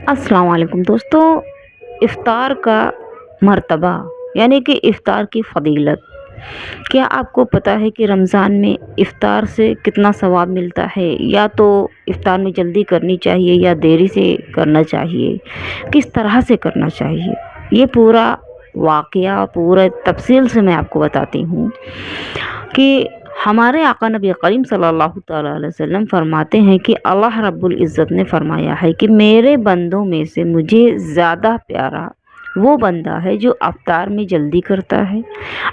अस्सलाम वालेकुम दोस्तों। इफ़्तार का मर्तबा यानी कि इफ़्तार की फ़जीलत, क्या आपको पता है कि रमज़ान में इफ़्तार से कितना सवाब मिलता है? या तो इफ़्तार में जल्दी करनी चाहिए या देरी से करना चाहिए? किस तरह से करना चाहिए? ये पूरा वाक़या पूरा तफ़सील से मैं आपको बताती हूँ कि हमारे आका नबी करीम सल्लल्लाहु तआला अलैहि वसल्लम फरमाते हैं कि अल्लाह रब्बुल इज़्ज़त ने फरमाया है कि मेरे बंदों में से मुझे ज़्यादा प्यारा वो बंदा है जो अफ्तार में जल्दी करता है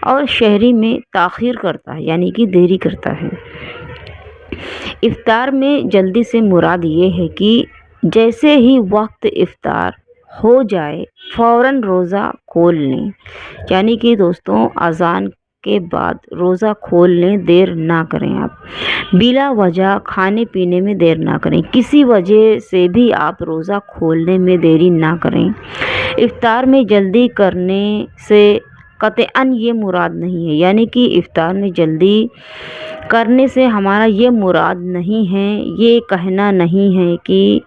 और शहरी में ताख़ीर करता है यानी कि देरी करता है। इफ्तार में जल्दी से मुराद ये है कि जैसे ही वक्त इफ्तार हो जाए फ़ौरन रोज़ा खोल लें, यानी कि दोस्तों अज़ान के बाद रोज़ा खोल लें, देर ना करें आप। बिला वजह खाने पीने में देर ना करें, किसी वजह से भी आप रोज़ा खोलने में देरी ना करें। इफ्तार में जल्दी करने से कतअन ये मुराद नहीं है, यानी कि इफ्तार में जल्दी करने से हमारा ये मुराद नहीं है, ये कहना नहीं है कि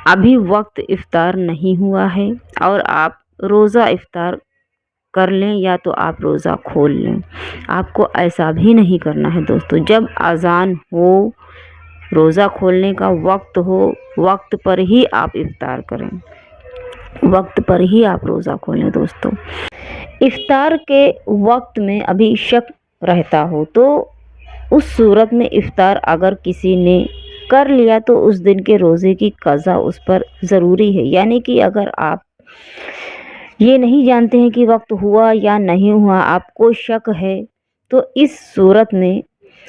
अभी वक्त इफ्तार नहीं हुआ है और आप रोज़ा इफ्तार कर लें या तो आप रोज़ा खोल लें। आपको ऐसा भी नहीं करना है दोस्तों। जब अज़ान हो, रोज़ा खोलने का वक्त हो, वक्त पर ही आप इफ्तार करें, वक्त पर ही आप रोज़ा खोलें दोस्तों। इफ्तार के वक्त में अभी शक रहता हो तो उस सूरत में इफ्तार अगर किसी ने कर लिया तो उस दिन के रोज़े की क़ज़ा उस पर ज़रूरी है। यानी कि अगर आप ये नहीं जानते हैं कि वक्त हुआ या नहीं हुआ, आपको शक है, तो इस सूरत में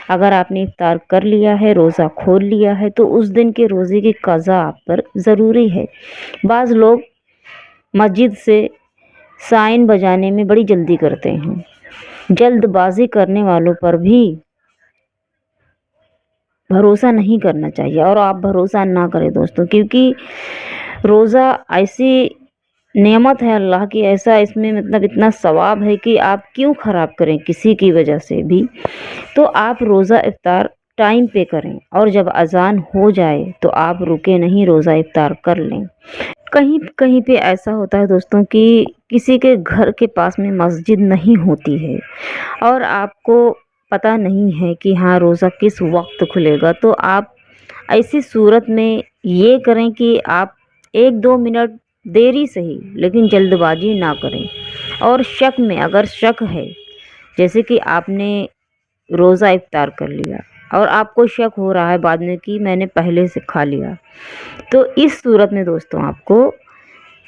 अगर आपने इफ्तार कर लिया है, रोज़ा खोल लिया है, तो उस दिन के रोज़े की क़ज़ा आप पर ज़रूरी है। बाज़ लोग मस्जिद से साइन बजाने में बड़ी जल्दी करते हैं। जल्दबाज़ी करने वालों पर भी भरोसा नहीं करना चाहिए और आप भरोसा ना करें दोस्तों, क्योंकि रोज़ा ऐसी नेमत है अल्लाह की, ऐसा इसमें मतलब इतना सवाब है कि आप क्यों ख़राब करें किसी की वजह से भी। तो आप रोज़ा इफ्तार टाइम पे करें और जब अज़ान हो जाए तो आप रुके नहीं, रोज़ा इफ्तार कर लें। कहीं कहीं पे ऐसा होता है दोस्तों कि किसी के घर के पास में मस्जिद नहीं होती है और आपको पता नहीं है कि हाँ रोज़ा किस वक्त खुलेगा, तो आप ऐसी सूरत में ये करें कि आप 1-2 मिनट देरी सही लेकिन जल्दबाजी ना करें। और शक में, अगर शक है जैसे कि आपने रोज़ा इफ्तार कर लिया और आपको शक हो रहा है बाद में कि मैंने पहले से खा लिया, तो इस सूरत में दोस्तों आपको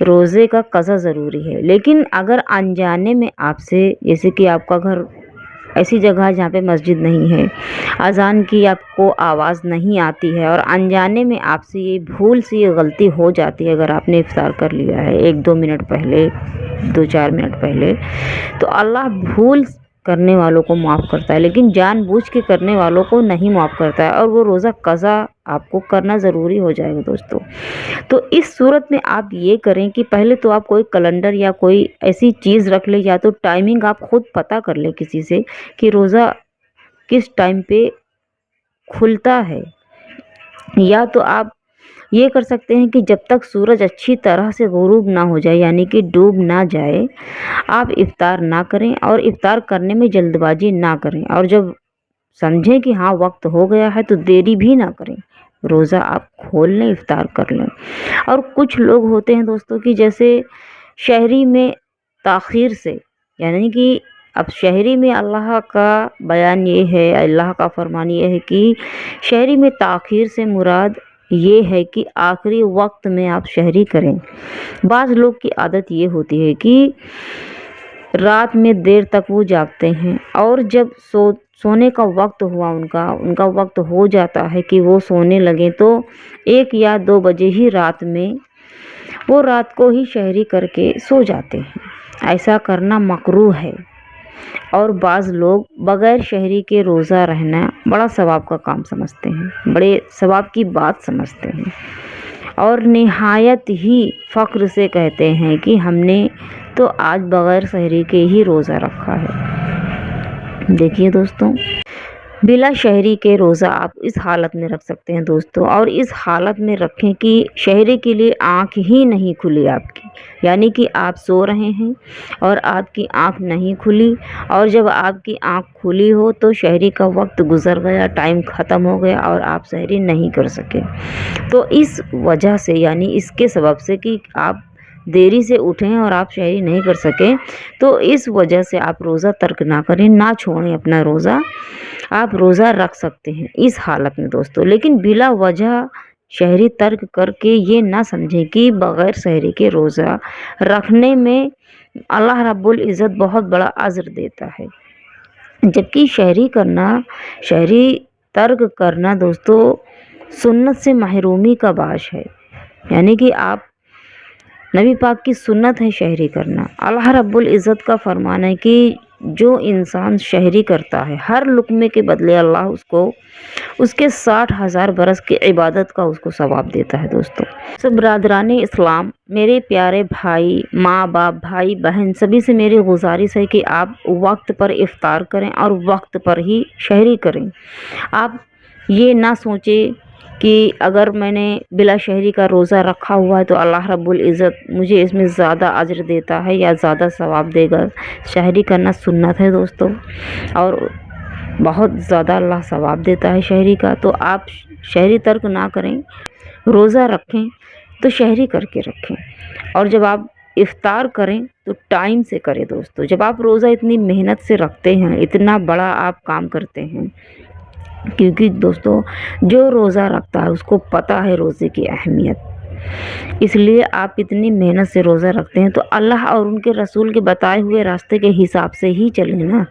रोज़े का क़ज़ा ज़रूरी है। लेकिन अगर अनजाने में आपसे, जैसे कि आपका घर ऐसी जगह है जहाँ पे मस्जिद नहीं है, अज़ान की आपको आवाज़ नहीं आती है और अनजाने में आपसे ये भूल से ये गलती हो जाती है, अगर आपने इफ्तार कर लिया है 1-2 मिनट पहले, 2-4 मिनट पहले, तो अल्लाह भूल करने वालों को माफ़ करता है लेकिन जानबूझ के करने वालों को नहीं माफ़ करता है और वो रोज़ा क़ज़ा आपको करना ज़रूरी हो जाएगा दोस्तों। तो इस सूरत में आप ये करें कि पहले तो आप कोई कैलेंडर या कोई ऐसी चीज़ रख लें, या तो टाइमिंग आप खुद पता कर लें किसी से कि रोज़ा किस टाइम पे खुलता है। या तो आप ये कर सकते हैं कि जब तक सूरज अच्छी तरह से गुरूब ना हो जाए, यानी कि डूब ना जाए, आप इफ्तार ना करें और इफ्तार करने में जल्दबाजी ना करें। और जब समझें कि हाँ वक्त हो गया है तो देरी भी ना करें, रोज़ा आप खोल लें, इफ्तार कर लें। और कुछ लोग होते हैं दोस्तों कि जैसे शहरी में ताख़ीर से, यानी कि अब शहरी में अल्लाह का बयान ये है, अल्लाह का फरमान ये है कि शहरी में ताख़ीर से मुराद ये है कि आखिरी वक्त में आप शहरी करें। बाज़ लोग की आदत ये होती है कि रात में देर तक वो जागते हैं और जब सोने का वक्त हुआ, उनका वक्त हो जाता है कि वो सोने लगें, तो 1 या 2 बजे ही रात में वो रात को ही शहरी करके सो जाते हैं। ऐसा करना मकरूह है और बाज़ लोग बग़ैर शहरी के रोज़ा रहना बड़ा सवाब का काम समझते हैं, बड़े सवाब की बात समझते हैं और निहायत ही फ़ख्र से कहते हैं कि हमने तो आज बग़ैर शहरी के ही रोज़ा रखा है। देखिए दोस्तों, بلا شہری کے روزہ آپ اس حالت میں رکھ سکتے ہیں دوستوں، اور اس حالت میں رکھیں کہ شہری کے لیے آنکھ ہی نہیں کھلی آپ کی، یعنی کہ آپ سو رہے ہیں اور آپ کی آنکھ نہیں کھلی، اور جب آپ کی آنکھ کھلی ہو تو شہری کا وقت گزر گیا، ٹائم ختم ہو گیا اور آپ سحری نہیں کر سکے۔ تو اس وجہ سے، یعنی اس کے سبب سے کہ آپ دیری سے اٹھیں اور آپ شہری نہیں کر سکیں، تو اس وجہ سے آپ روزہ ترک نہ کریں، نہ چھوڑیں اپنا روزہ، آپ روزہ رکھ سکتے ہیں اس حالت میں دوستوں۔ لیکن بلا وجہ شہری ترک کر کے یہ نہ سمجھیں کہ بغیر شہری کے روزہ رکھنے میں اللہ رب العزت بہت بڑا اجر دیتا ہے، جبکہ شہری ترک کرنا دوستوں سنت سے محرومی کا باعث ہے، یعنی کہ آپ نبی پاک کی سنت ہے شہری کرنا۔ اللہ رب العزت کا فرمان ہے کہ جو انسان شہری کرتا ہے ہر لقمے کے بدلے اللہ اس کے 60,000 برس کی عبادت کا اس کو ثواب دیتا ہے دوستوں۔ سب برادران اسلام، میرے پیارے بھائی، ماں باپ، بھائی بہن، سبھی سے میری گزارش ہے کہ آپ وقت پر افطار کریں اور وقت پر ہی شہری کریں۔ آپ یہ نہ سوچیں کہ اگر میں نے بلا شہری کا روزہ رکھا ہوا ہے تو اللہ رب العزت مجھے اس میں زیادہ اجر دیتا ہے یا زیادہ ثواب دے گا۔ شہری کرنا سنت ہے دوستوں، اور بہت زیادہ اللہ ثواب دیتا ہے شہری کا۔ تو آپ شہری ترک نہ کریں، روزہ رکھیں تو شہری کر کے رکھیں، اور جب آپ افطار کریں تو ٹائم سے کریں دوستوں۔ جب آپ روزہ اتنی محنت سے رکھتے ہیں، اتنا بڑا آپ کام کرتے ہیں، کیونکہ دوستوں جو روزہ رکھتا ہے اس کو پتہ ہے روزے کی اہمیت، اس لیے آپ اتنی محنت سے روزہ رکھتے ہیں تو اللہ اور ان کے رسول کے بتائے ہوئے راستے کے حساب سے ہی چلیں نا۔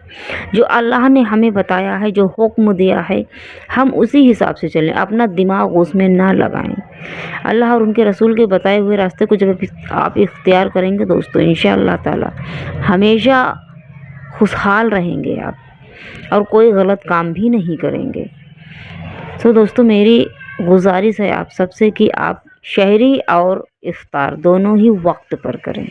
جو اللہ نے ہمیں بتایا ہے، جو حکم دیا ہے، ہم اسی حساب سے چلیں، اپنا دماغ اس میں نہ لگائیں۔ اللہ اور ان کے رسول کے بتائے ہوئے راستے کو جب آپ اختیار کریں گے دوستوں، انشاءاللہ تعالی ہمیشہ خوشحال رہیں گے آپ، اور کوئی غلط کام بھی نہیں کریں گے۔ تو دوستوں میری گزارش ہے آپ سب سے کہ آپ شہری اور افطار دونوں ہی وقت پر کریں۔